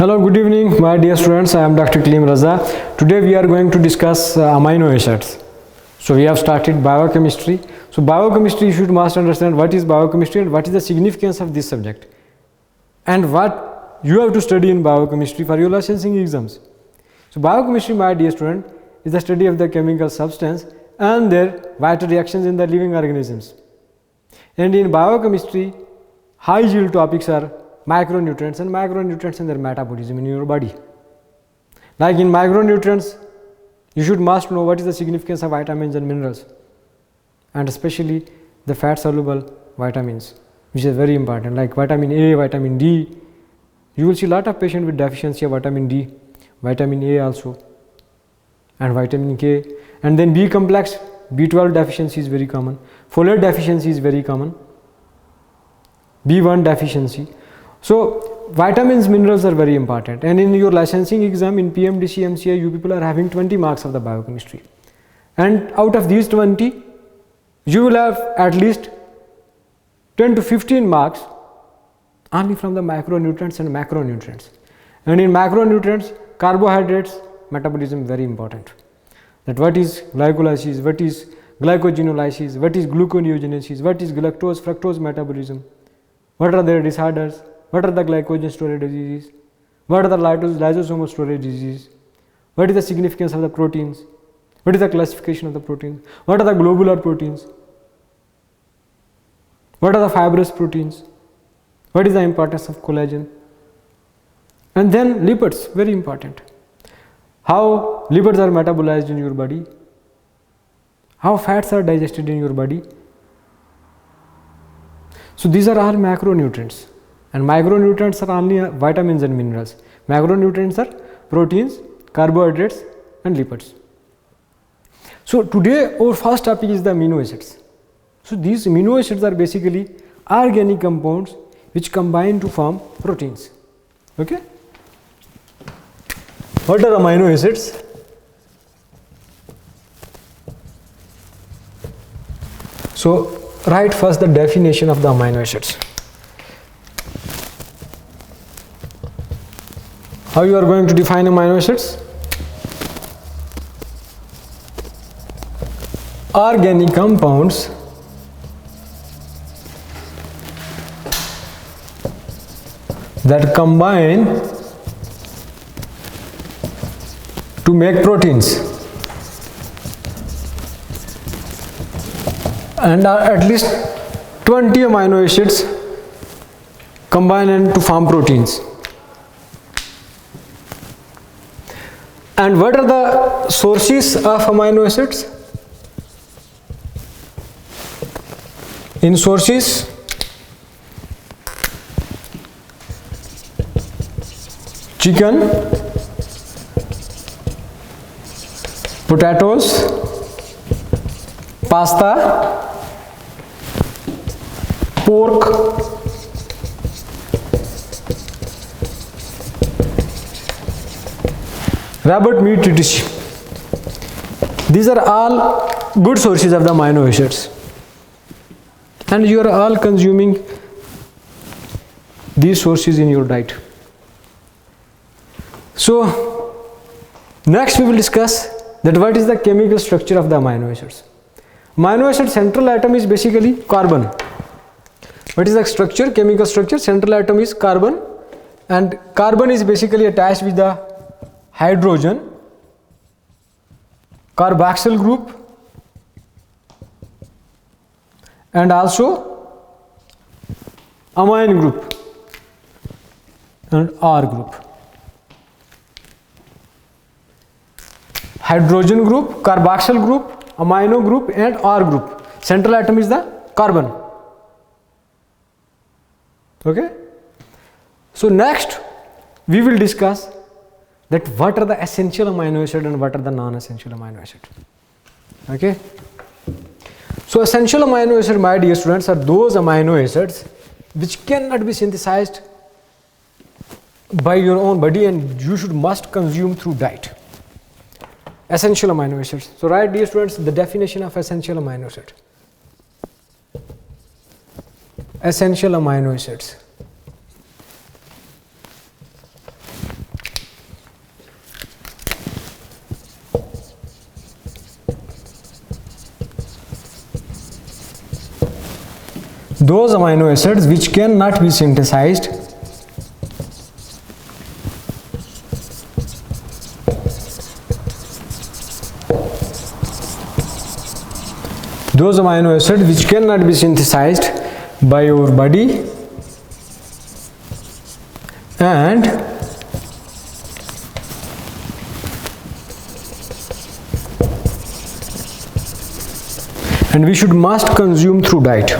Hello, good evening, my dear students. I am Dr. Kaleem Raza. Today we are going to discuss amino acids. So we have started biochemistry. So biochemistry, you should must understand what is biochemistry and what is the significance of this subject, and what you have to study in biochemistry for your licensing exams. So biochemistry, my dear student, is the study of the chemical substance and their vital reactions in the living organisms. And in biochemistry, high yield topics are micronutrients and their metabolism in your body. Like in micronutrients, you should must know what is the significance of vitamins and minerals, and especially the fat soluble vitamins, which is very important, like vitamin A, vitamin D. You will see a lot of patients with deficiency of vitamin D, vitamin A also, and vitamin K. And then B complex, B12 deficiency is very common, folate deficiency is very common, B1 deficiency. So vitamins, minerals are very important, and in your licensing exam in PMDC, MCI, you people are having 20 marks of the biochemistry, and out of these 20, you will have at least 10 to 15 marks only from the micronutrients and macronutrients. And in macronutrients, carbohydrates metabolism very important. That what is glycolysis, what is glycogenolysis, what is gluconeogenesis, what is galactose fructose metabolism, what are their disorders, what are the glycogen storage diseases, what are the lysosomal storage diseases, what is the significance of the proteins, what is the classification of the proteins, what are the globular proteins, what are the fibrous proteins, what is the importance of collagen. And then lipids, very important. How lipids are metabolized in your body, how fats are digested in your body. So these are all macronutrients, and micronutrients are only vitamins and minerals. Macronutrients are proteins, carbohydrates and lipids. So today our first topic is the amino acids. So these amino acids are basically organic compounds which combine to form proteins. Okay. What are amino acids? So write first the definition of the amino acids. How you are going to define amino acids? Organic compounds that combine to make proteins, and are at least 20 amino acids combine to form proteins. And what are the sources of amino acids? In sources, chicken, potatoes, pasta, pork, rabbit meat, etc. These are all good sources of the amino acids, and you are all consuming these sources in your diet. So next we will discuss that what is the chemical structure of the amino acids. Amino acid central atom is basically carbon. What is the structure, chemical structure? Central atom is carbon, and carbon is basically attached with the hydrogen, carboxyl group, and also amine group and R group. Hydrogen group, carboxyl group, amino group and R group. Central atom is the carbon. Okay. So next we will discuss that what are the essential amino acid and what are the non-essential amino acid. Okay. So essential amino acid, my dear students, are those amino acids which cannot be synthesized by your own body and you should must consume through diet. Essential amino acids. So write, dear students, the definition of essential amino acid. essential amino acids. those amino acids which cannot be synthesized by your body and we should must consume through diet.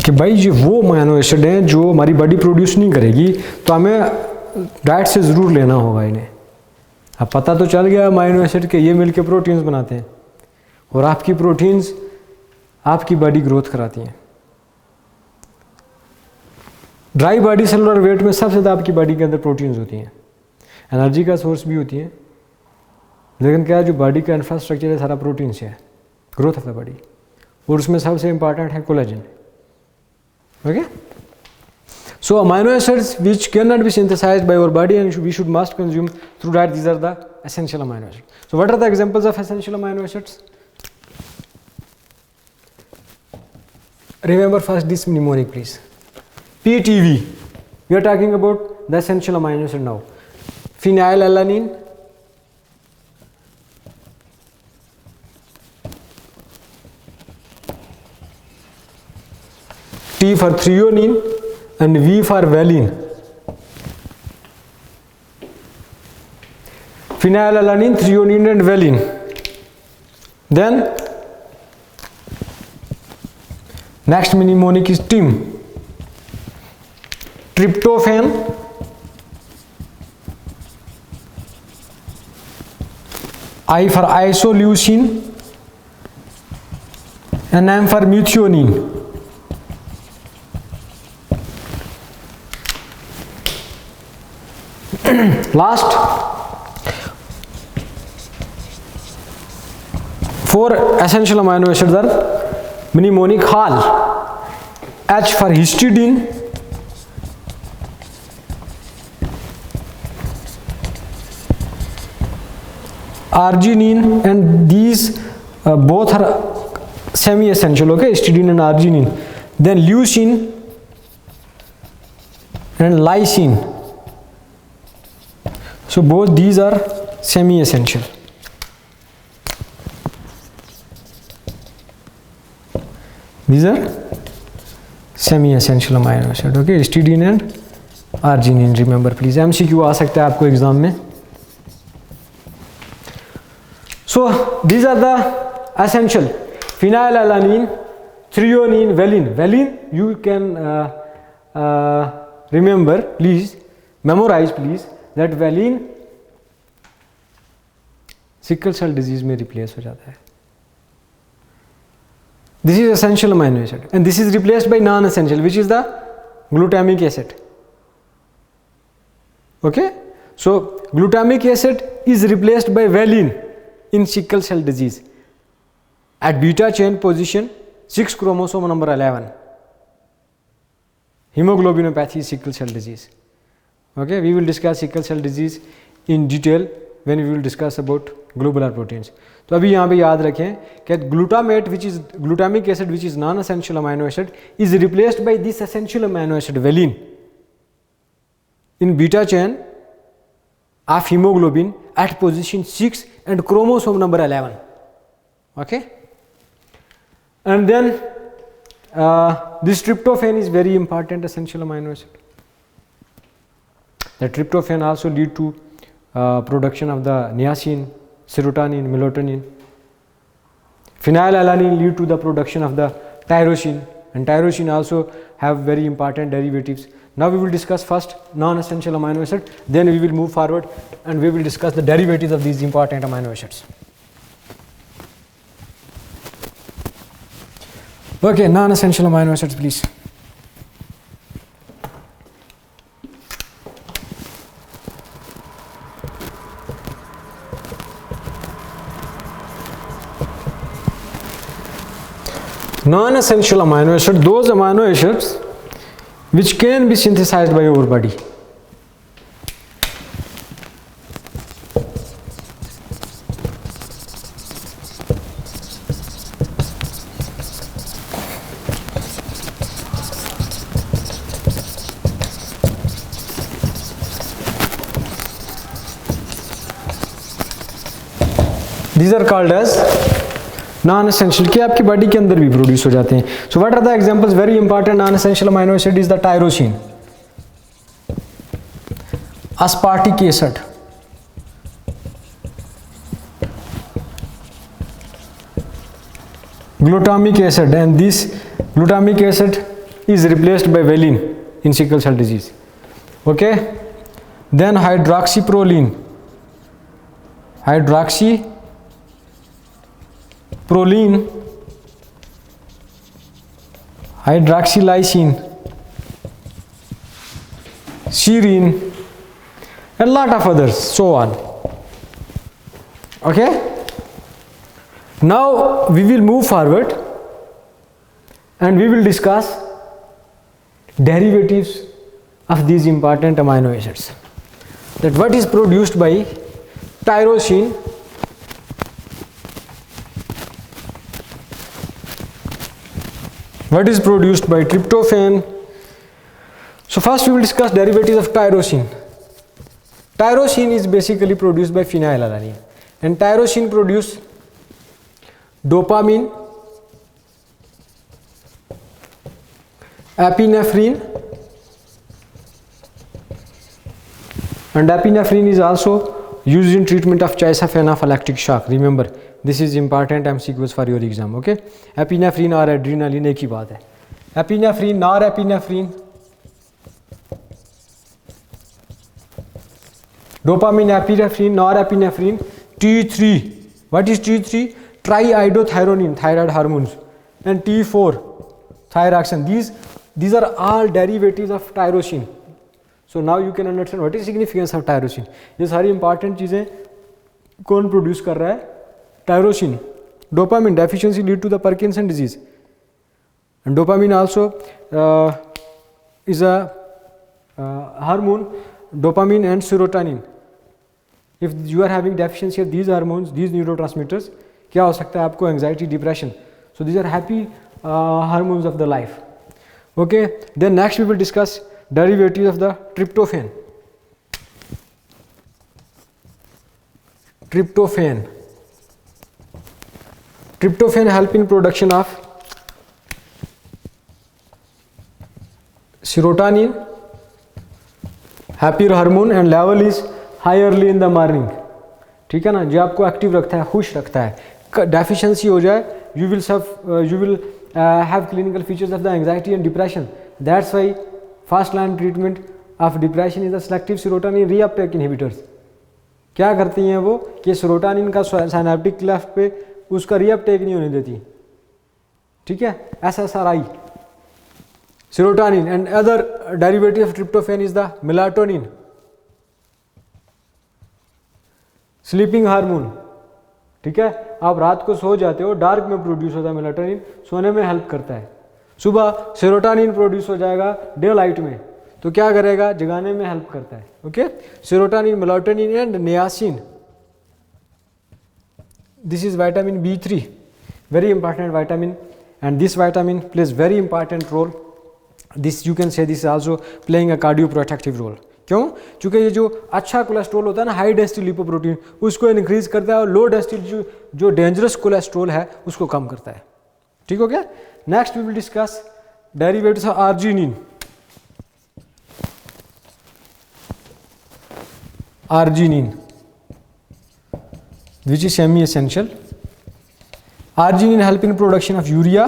कि भाई ये वो amino acid हैं जो हमारी body produce नहीं करेगी, तो हमें डाइट से ज़रूर लेना होगा इन्हें। अब पता तो चल गया अमीनो एसिड के ये मिलके प्रोटीन्स बनाते हैं, और आपकी प्रोटीन्स आपकी बॉडी ग्रोथ कराती हैं। ड्राई बॉडी सेलुलर वेट में सबसे ज़्यादा आपकी बॉडी के अंदर प्रोटीन्स होती हैं, एनर्जी का सोर्स भी होती हैं, लेकिन क्या जो बॉडी का इंफ्रास्ट्रक्चर है सारा प्रोटीन से है, ग्रोथ ऑफ द बॉडी, और उसमें सबसे इंपॉर्टेंट है collagen. Okay, so amino acids which can not be synthesised by our body and we should must consume through diet, these are the essential amino acids. So what are the examples of essential amino acids? Remember first this mnemonic please. PTV. We are talking about the essential amino acid now. Phenylalanine, T for threonine and V for valine. Phenylalanine, threonine and valine. Then next mnemonic is TIM. Tryptophan, I for isoleucine and M for methionine. Last 4 essential amino acids are mnemonic HAL. H for histidine, arginine, and these both are semi-essential. Okay, histidine and arginine. Then leucine and lysine. So both these are semi-essential. These are semi-essential amino acid. Okay, histidine and arginine. Remember please, MCQ आ सकता है आपको exam में. So these are the essential: phenylalanine, threonine, valine. Valine you can remember please, memorize please, that valine sickle cell disease में replace हो जाता है. This is essential amino acid and this is replaced by non-essential, which is the glutamic acid. Okay, so glutamic acid is replaced by valine in sickle cell disease at beta chain position 6 chromosome number 11. Hemoglobinopathy is sickle cell disease. Okay, we will discuss sickle cell disease in detail when we will discuss about globular proteins. तो अभी यहाँ पे याद रखें कि glutamate which is glutamic acid which is non essential amino acid is replaced by this essential amino acid valine in beta chain of haemoglobin at position 6 and chromosome number 11. Okay, and then this tryptophan is very important essential amino acid. The tryptophan also lead to production of the niacin, serotonin, melatonin. Phenylalanine lead to the production of the tyrosine, and tyrosine also have very important derivatives. Now we will discuss first non-essential amino acid, then we will move forward and we will discuss the derivatives of these important amino acids. Okay, non-essential amino acids please. Non-essential amino acid, those amino acids which can be synthesized by our body. These are called as non essential, कि आपकी body के अंदर भी produce हो जाते हैं. So what are the examples? Very important non essential amino acid is the tyrosine, aspartic acid, glutamic acid, and this glutamic acid is replaced by valine in sickle cell disease. Okay, then hydroxyproline, hydroxylysine, serine, and lot of others, so on. Okay, now we will move forward and we will discuss derivatives of these important amino acids, that what is produced by tyrosine, what is produced by tryptophan. So first we will discuss derivatives of tyrosine. Tyrosine is basically produced by phenylalanine, and tyrosine produce dopamine, epinephrine, and epinephrine is also used in treatment of choice of anaphylactic shock. Remember, this is important MCQs for your exam. Okay, epinephrine और adrenaline एक ही बात है. Epinephrine, norepinephrine, dopamine, epinephrine, norepinephrine, T3. What is T3? Triiodothyronine, thyroid hormones, and T4, thyroxine. These are all derivatives of tyrosine. So now you can understand what is significance of tyrosine. ये सारी important चीज़ें कौन produce कर रहा है? Tyrosine. Dopamine deficiency lead to the Parkinson disease, and dopamine also is a hormone. Dopamine and serotonin. If you are having deficiency of these hormones, these neurotransmitters, क्या हो सकता है आपको? Anxiety, depression. So these are happy hormones of the life. Okay. Then next we will discuss derivatives of the tryptophan. Tryptophan help in production of serotonin, happy hormone, and level is high early in the morning. ठीक है ना, जो आपको active रखता है, खुश रखता है. डेफिशिएंसी हो जाए, you will have clinical features of the anxiety and depression. That's why first line treatment of depression is the selective serotonin reuptake inhibitors. क्या करती हैं वो कि सेरोटोनिन का सिनेप्टिक क्लेफ्ट पे उसका रीअपटेक नहीं होने देती. ठीक है, SSRI, serotonin, and other derivative of tryptophan is the melatonin, sleeping hormone. ठीक है, आप रात को सो जाते हो, डार्क में प्रोड्यूस होता है मेलाटोनिन, सोने में हेल्प करता है. सुबह सेरोटोनिन प्रोड्यूस हो जाएगा डे लाइट में, तो क्या करेगा? जगाने में हेल्प करता है. Okay, serotonin, melatonin and niacin. This is vitamin B3, very important vitamin, and this vitamin plays very important role. This you can say this is also playing a cardioprotective role. क्यों? क्योंकि ये जो अच्छा cholesterol होता है ना, high density lipoprotein, उसको increase करता है, और लो डेंसिटी जो डेंजरस कोलेस्ट्रॉल है उसको कम करता है. ठीक हो गया. Next we will discuss derivatives of arginine. Arginine, which is semi-essential. Arginine help in production of urea,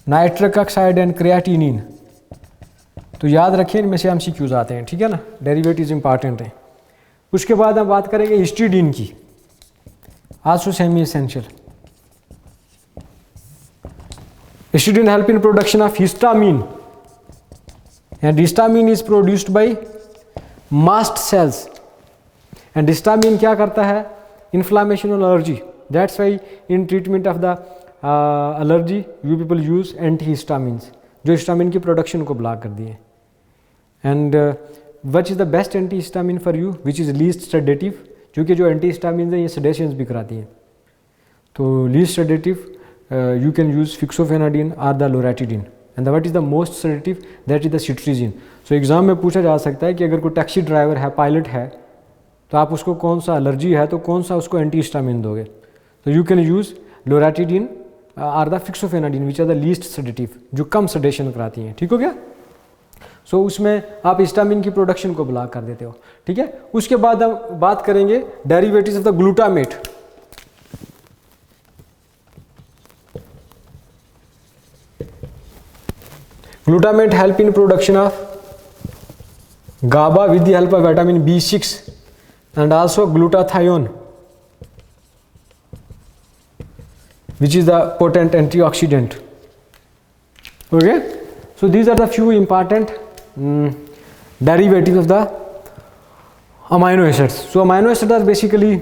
nitric oxide and creatinine. तो याद रखिए, इनमें से MCQs आते हैं. ठीक है ना, डेरिवेटिव्स इंपॉर्टेंट हैं. उसके बाद हम बात करेंगे हिस्टीडीन की, also semi-essential. Histidine help in production of histamine, and histamine is produced by mast cells, and histamine क्या करता है? Inflammation and allergy. That's why in treatment of the allergy you people use antihistamines, जो histamine की production को block कर दिए. And which is the best antihistamine for you? Which is least sedative? क्योंकि जो antihistamines हैं ये sedations भी कराती हैं. तो least sedative you can use fixofenadine or the loratadine. And what is the most sedative? That is the cetirizine. So exam में पूछा जा सकता है कि अगर कोई टैक्सी ड्राइवर है, पायलट है, तो आप उसको कौन सा एलर्जी है तो कौन सा उसको एंटी हिस्टामिन दोगे, तो you can use loratadine or the fexofenadine which are the least sedative, जो कम सेडेशन कराती हैं, ठीक हो गया। सो उसमें आप हिस्टामिन की प्रोडक्शन को ब्लॉक कर देते हो, ठीक है। उसके बाद हम बात करेंगे derivatives of the glutamate. Glutamate help in production of GABA with the help of vitamin B6 and also glutathione, which is the potent antioxidant. Okay, so these are the few important derivatives of the amino acids. So amino acids are basically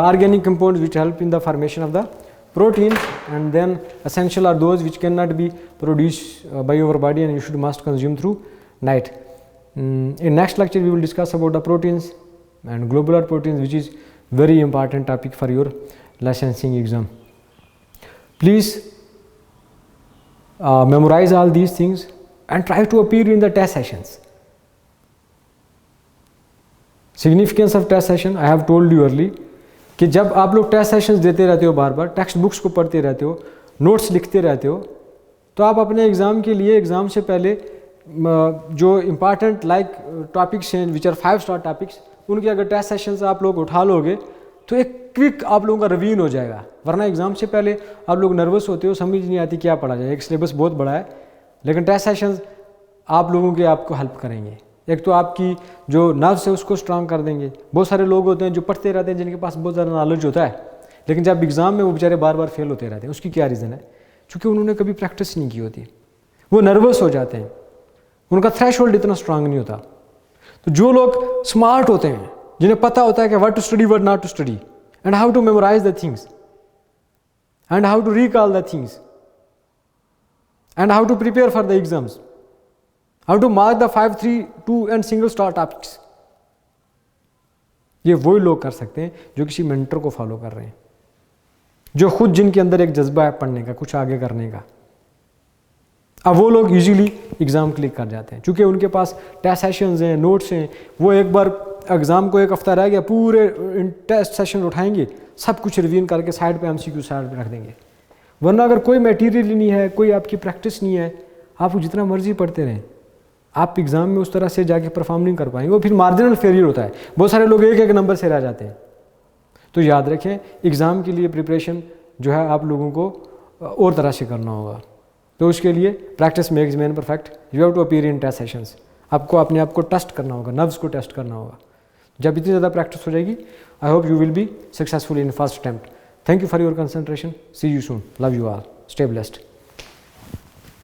organic compounds which help in the formation of the proteins, and then essential are those which cannot be produced by your body and you must consume through night. In next lecture we will discuss about the proteins and globular proteins, which is very important topic for your licensing exam. Please memorize all these things and try to appear in the test sessions. Significance of test session I have told you early कि जब आप लोग test sessions देते रहते हो, बार बार text books को पढ़ते रहते हो, नोट्स लिखते रहते हो, तो आप अपने एग्ज़ाम के लिए एग्ज़ाम से पहले जो इम्पॉर्टेंट लाइक टॉपिक्स हैं विच आर 5 स्टार टॉपिक्स, उनके अगर टेस्ट सेशंस आप लोग उठा लोगे तो एक क्विक आप लोगों का रिवीजन हो जाएगा। वरना एग्ज़ाम से पहले आप लोग नर्वस होते हो, समझ नहीं आती क्या पढ़ा जाए, एक सिलेबस बहुत बड़ा है, लेकिन टेस्ट सेशंस आप लोगों के आपको हेल्प करेंगे। एक तो आपकी जो नर्व्स है उसको स्ट्रांग कर देंगे। बहुत सारे लोग होते हैं जो पढ़ते रहते हैं जिनके पास बहुत ज़्यादा नॉलेज होता है, लेकिन जब एग्ज़ाम में वो बेचारे बार बार फेल होते रहते हैं। उसकी क्या रीज़न है? क्योंकि उन्होंने कभी प्रैक्टिस नहीं की होती, वो नर्वस हो जाते हैं, उनका थ्रेशोल्ड इतना स्ट्रांग नहीं होता। तो जो लोग स्मार्ट होते हैं, जिन्हें पता होता है कि what to study what not to study and how to memorise the things and how to recall the things and how to prepare for the exams, how to mark the 5, 3, 2 and single star topics, ये वही लोग कर सकते हैं जो किसी mentor को follow कर रहे हैं, जो खुद जिनके अंदर एक जज्बा है पढ़ने का, कुछ आगे करने का। अब वो लोग इजीली एग्ज़ाम क्लिक कर जाते हैं क्योंकि उनके पास टेस्ट सेशंस हैं, नोट्स हैं। वो एक बार एग्ज़ाम को एक हफ्ता रह गया, पूरे टेस्ट सेशन उठाएंगे, सब कुछ रिवीजन करके साइड पे MCQ साइड पे रख देंगे। वरना अगर कोई मटेरियल ही नहीं है, कोई आपकी प्रैक्टिस नहीं है, आप जितना मर्जी पढ़ते रहें, आप एग्ज़ाम में उस तरह से जाके परफॉर्म नहीं कर पाएंगे, वो फिर मार्जिनल फेलियर होता है। बहुत सारे लोग एक नंबर से रह जाते हैं। तो याद रखें, एग्ज़ाम के लिए प्रिपरेशन जो है आप लोगों को और तरह से करना होगा। तो उसके लिए practice makes man perfect, you have to appear in test sessions. आपको अपने आप को टेस्ट करना होगा, नर्व्स को टेस्ट करना होगा। जब इतनी ज़्यादा प्रैक्टिस हो जाएगी, I hope you will be successful in first attempt. Thank you for your concentration, see you soon, love you all, stay blessed.